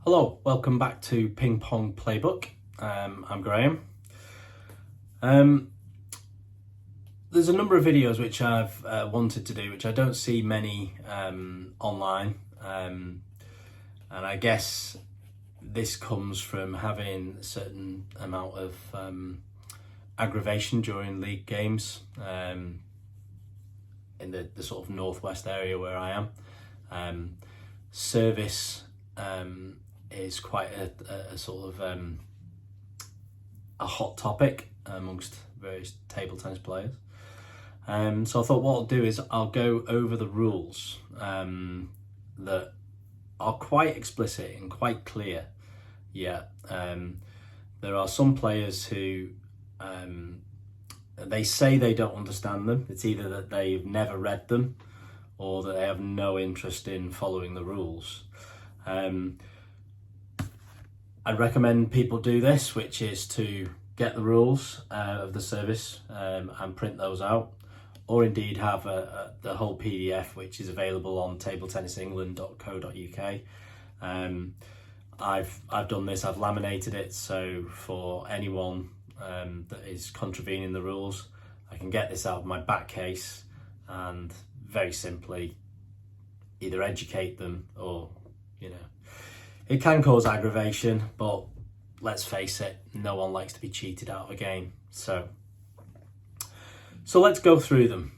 Hello, welcome back to Ping Pong Playbook. I'm Graham. There's a number of videos which I've wanted to do, which I don't see many online, and I guess this comes from having a certain amount of aggravation during league games in the sort of northwest area where I am. Service is quite a sort of a hot topic amongst various table tennis players. So I thought what I'll do is I'll go over the rules that are quite explicit and quite clear. There are some players who they say they don't understand them. It's either that they've never read them or that they have no interest in following the rules. I'd recommend people do this, which is to get the rules of the service and print those out, or indeed have the whole PDF, which is available on tabletennisengland.co.uk. I've done this, I've laminated it, so for anyone that is contravening the rules, I can get this out of my back case and very simply either educate them or, it can cause aggravation, but let's face it, no one likes to be cheated out of a game. So let's go through them.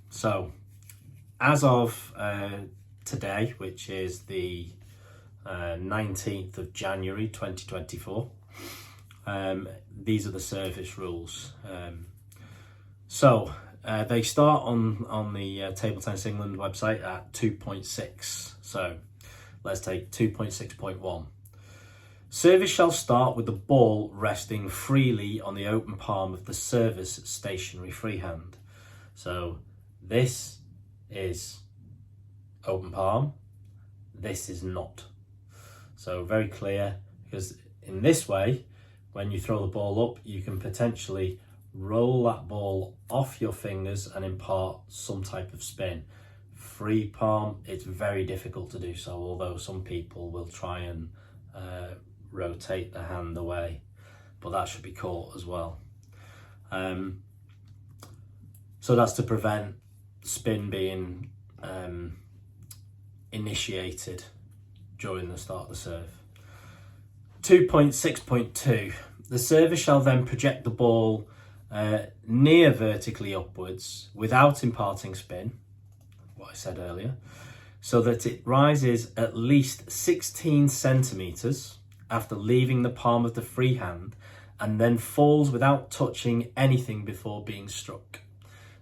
So as of today, which is the 19th of January 2024, these are the service rules. They start on the Table Tennis England website at 2.6. So let's take 2.6.1. Service shall start with the ball resting freely on the open palm of the server's stationary freehand. So this is open palm, this is not. So very clear, because in this way, when you throw the ball up, you can potentially roll that ball off your fingers and impart some type of spin. Free palm, it's very difficult to do so, although some people will try and rotate the hand away, but that should be caught as well. So that's to prevent spin being initiated during the start of the serve. 2.6.2, the server shall then project the ball near vertically upwards without imparting spin, what I said earlier, so that it rises at least 16 centimeters after leaving the palm of the free hand and then falls without touching anything before being struck.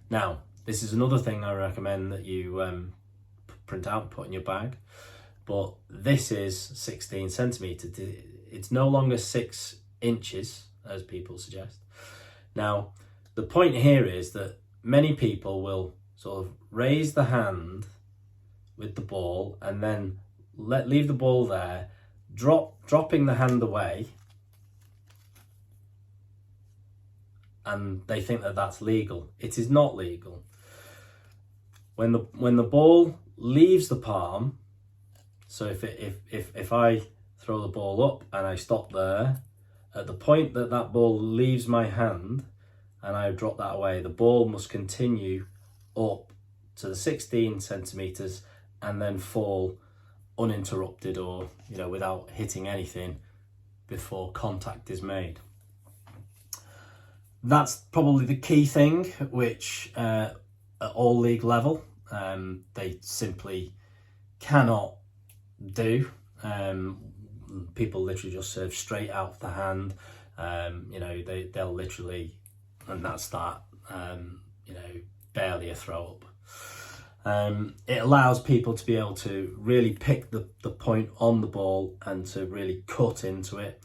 Now, this is another thing I recommend that you print out and put in your bag, but this is 16 centimeters. It's no longer 6 inches, as people suggest. Now, the point here is that many people will sort of raise the hand with the ball and then leave the ball there, dropping the hand away, and they think that that's legal. It is not legal. When the ball leaves the palm, so if I throw the ball up and I stop there, at the point that that ball leaves my hand and I drop that away, the ball must continue up to the 16 centimeters and then fall uninterrupted or without hitting anything before contact is made. That's probably the key thing, which at all league level they simply cannot do. People literally just serve straight out of the hand. They'll literally, and that's that. Barely a throw up. It allows people to be able to really pick the point on the ball and to really cut into it,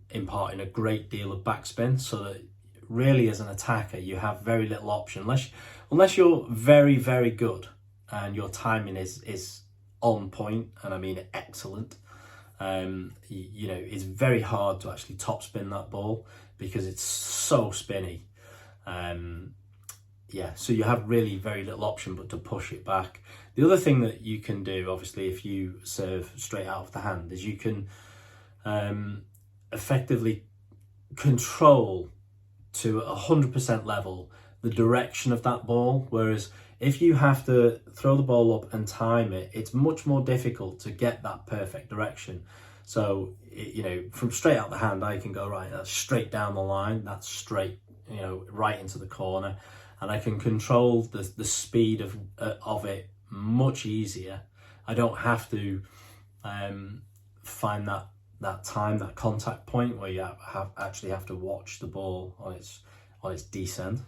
imparting a great deal of backspin, so that really as an attacker you have very little option unless you're very, very good and your timing is on point, and I mean excellent. It's very hard to actually topspin that ball because it's so spinny. yeah, so you have really very little option but to push it back. The other thing that you can do, obviously, if you serve straight out of the hand, is you can effectively control to 100% level the direction of that ball. Whereas if you have to throw the ball up and time it, it's much more difficult to get that perfect direction. So, you know, from straight out the hand, I can go, right, that's straight down the line, that's straight, you know, right into the corner, and I can control the speed of it much easier. I don't have to find that time, that contact point where you actually have to watch the ball on its descent.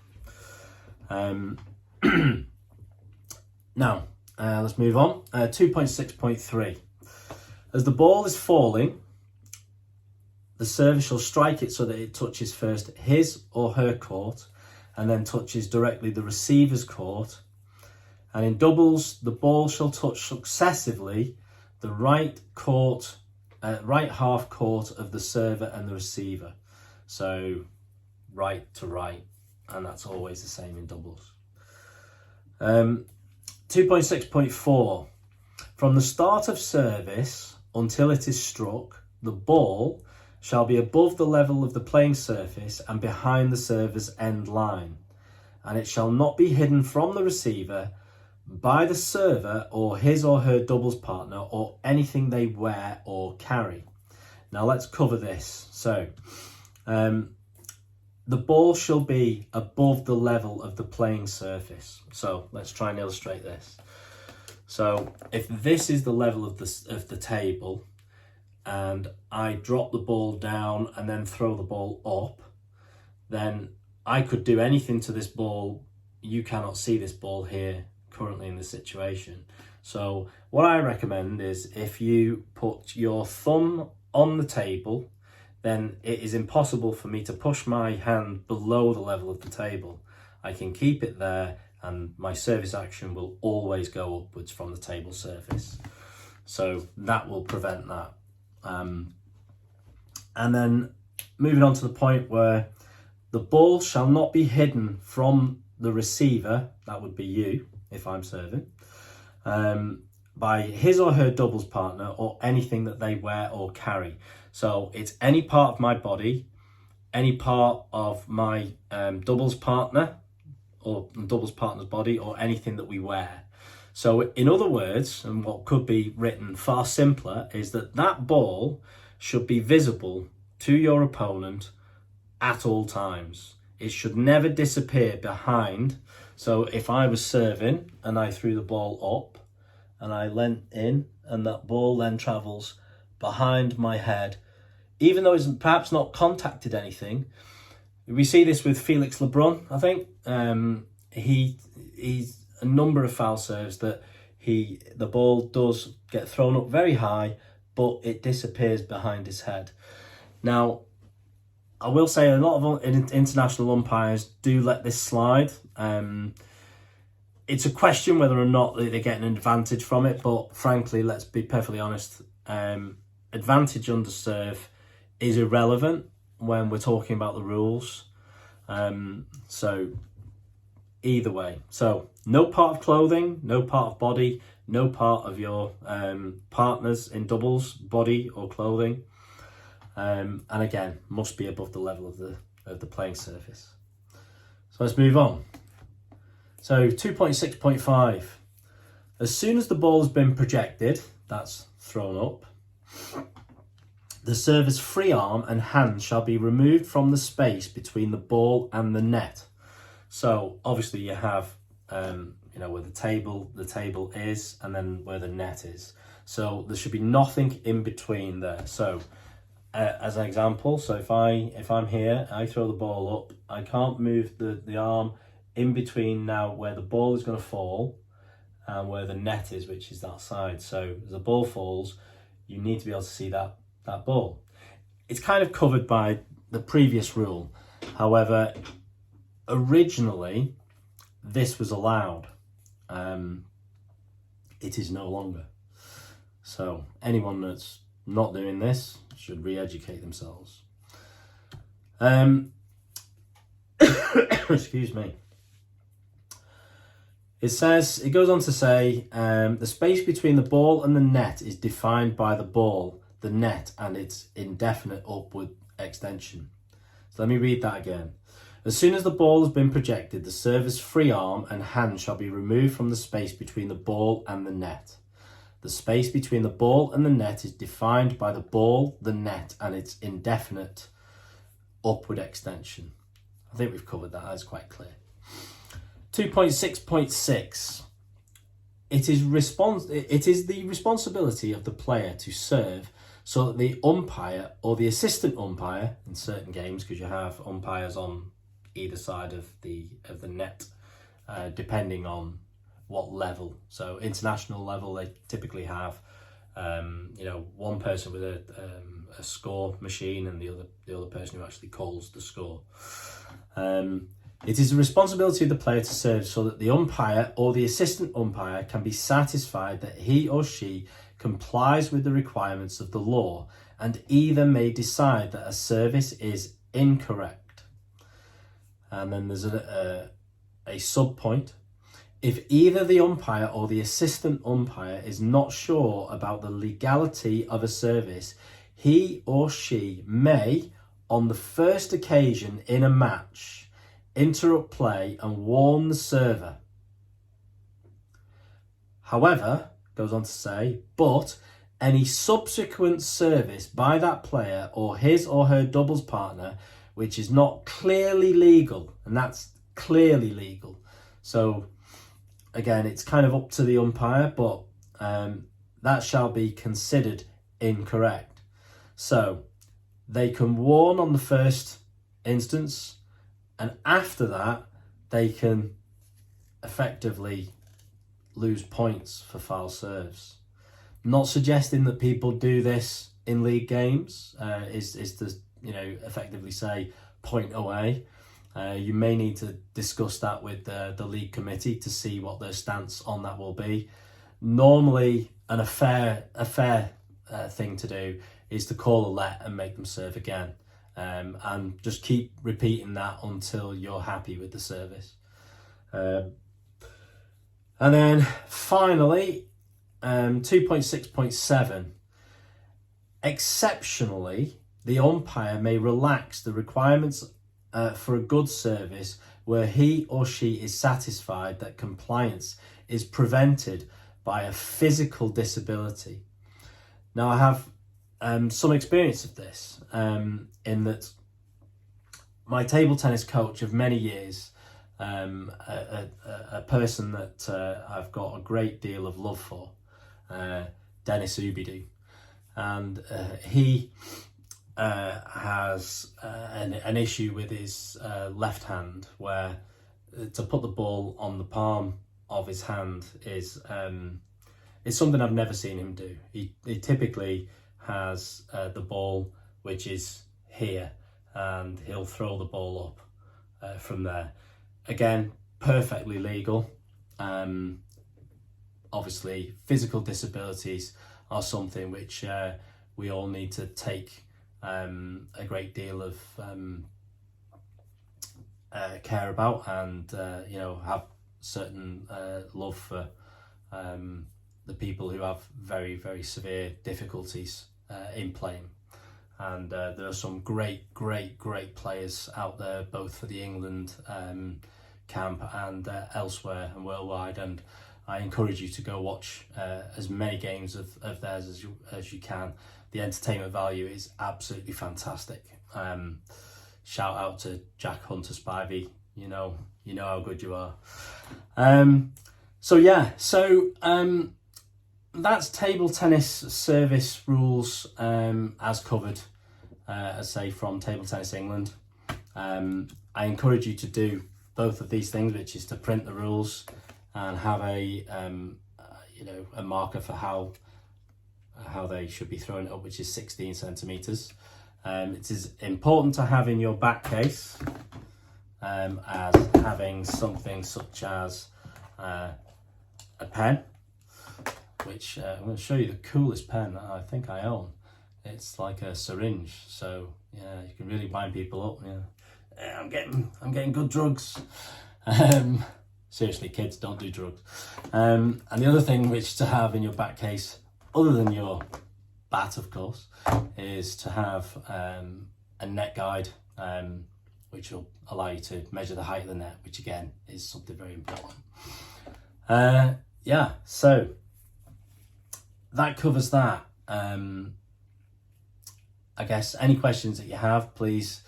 Now, let's move on. 2.6.3. As the ball is falling, the server shall strike it so that it touches first his or her court and then touches directly the receiver's court. And in doubles, the ball shall touch successively the right half court of the server and the receiver. So right to right, and that's always the same in doubles. 2.6.4. From the start of service until it is struck, the ball shall be above the level of the playing surface and behind the server's end line, and it shall not be hidden from the receiver by the server or his or her doubles partner or anything they wear or carry. Now let's cover this. So the ball shall be above the level of the playing surface. So let's try and illustrate this. So if this is the level of the table, and I drop the ball down and then throw the ball up, then I could do anything to this ball. You cannot see this ball here currently in this situation. So what I recommend is if you put your thumb on the table, then it is impossible for me to push my hand below the level of the table. I can keep it there and my service action will always go upwards from the table surface. So that will prevent that. And then moving on to the point where the ball shall not be hidden from the receiver, that would be you if I'm serving, by his or her doubles partner or anything that they wear or carry. So it's any part of my body, any part of my doubles partner or doubles partner's body, or anything that we wear. So in other words, and what could be written far simpler, is that ball should be visible to your opponent at all times. It should never disappear behind. So if I was serving and I threw the ball up and I leant in and that ball then travels behind my head, even though it's perhaps not contacted anything. We see this with Felix Lebrun, I think. He's a number of foul serves that the ball does get thrown up very high, but it disappears behind his head. Now, I will say a lot of international umpires do let this slide. It's a question whether or not they get an advantage from it, but frankly, let's be perfectly honest, advantage under serve is irrelevant when we're talking about the rules. So either way, so no part of clothing, no part of body, no part of your partners in doubles, body or clothing, and again must be above the level of the playing surface. So let's move on. So 2.6.5. As soon as the ball has been projected, that's thrown up, the server's free arm and hand shall be removed from the space between the ball and the net. So obviously you have, where the table is, and then where the net is. So there should be nothing in between there. So as an example, so if I'm here, I throw the ball up, I can't move the arm in between now where the ball is going to fall and where the net is, which is that side. So as the ball falls, you need to be able to see that ball. It's kind of covered by the previous rule. However, originally this was allowed. It is no longer. So anyone that's not doing this should re-educate themselves. Excuse me. It goes on to say, the space between the ball and the net is defined by the ball, the net, and its indefinite upward extension. So let me read that again. As soon as the ball has been projected, the server's free arm and hand shall be removed from the space between the ball and the net. The space between the ball and the net is defined by the ball, the net, and its indefinite upward extension. I think we've covered that. That's quite clear. 2.6.6. It is the responsibility of the player to serve so that the umpire or the assistant umpire in certain games, because you have umpires on either side of the net, depending on what level. So international level, they typically have one person with a score machine and the other person who actually calls the score. It is the responsibility of the player to serve so that the umpire or the assistant umpire can be satisfied that he or she complies with the requirements of the law and either may decide that a service is incorrect. And then there's a sub-point. If either the umpire or the assistant umpire is not sure about the legality of a service, he or she may, on the first occasion in a match, interrupt play and warn the server. However, goes on to say, but any subsequent service by that player or his or her doubles partner which is not clearly legal, and that's clearly legal. So again, it's kind of up to the umpire, but that shall be considered incorrect. So they can warn on the first instance, and after that, they can effectively lose points for foul serves. Not suggesting that people do this in league games is to effectively say point away. You may need to discuss that with the league committee to see what their stance on that will be. Normally, a fair thing to do is to call a let and make them serve again. And just keep repeating that until you're happy with the service. And then finally, 2.6.7. Exceptionally, the umpire may relax the requirements for a good service where he or she is satisfied that compliance is prevented by a physical disability. Now, I have some experience of this, in that my table tennis coach of many years, a person that I've got a great deal of love for, Dennis Ubidu, and he has an issue with his left hand where to put the ball on the palm of his hand is something I've never seen him do. He typically has the ball which is here, and he'll throw the ball up from there. Again, perfectly legal. Obviously, physical disabilities are something which we all need to take a great deal of care about, and have certain love for the people who have very, very severe difficulties in playing. And there are some great players out there, both for the England camp and elsewhere and worldwide. And I encourage you to go watch as many games of theirs as you can. The entertainment value is absolutely fantastic. Shout out to Jack Hunter Spivey. You know how good you are. So that's table tennis service rules as covered, as say from Table Tennis England. I encourage you to do both of these things, which is to print the rules and have a marker for how they should be thrown up, which is 16 centimeters. It is important to have in your back case, as having something such as a pen, which I'm going to show you the coolest pen that I think I own. It's like a syringe, so yeah, you can really wind people up. Yeah, I'm getting good drugs. Seriously, kids, don't do drugs. And the other thing which to have in your back case, other than your bat, of course, is to have a net guide, which will allow you to measure the height of the net, which again is something very important. Yeah, so that covers that. I guess any questions that you have, please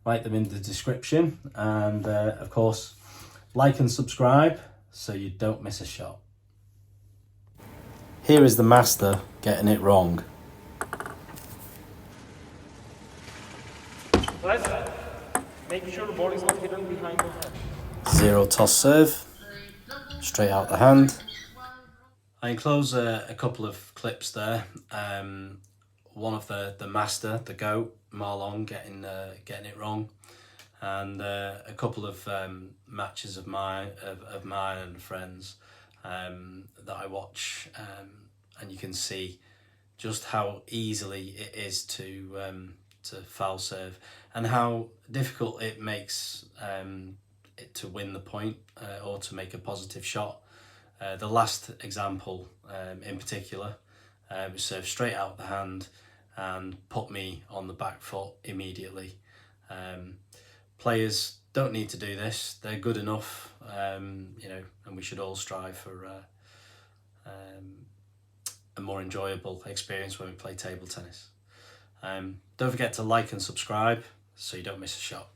write them in the description, and of course, like and subscribe so you don't miss a shot. Here is the master getting it wrong. Make sure the ball is not hidden behind the head. Zero toss serve, straight out the hand. I enclose a couple of clips there. One of the master, the goat, Marlon getting it wrong, and a couple of matches of mine and friends that I watch, and you can see just how easily it is to foul serve, and how difficult it makes it to win the point or to make a positive shot. The last example in particular was served straight out the hand and put me on the back foot immediately. Players don't need to do this. They're good enough, you know, and we should all strive for a more enjoyable experience when we play table tennis. Don't forget to like and subscribe so you don't miss a shot.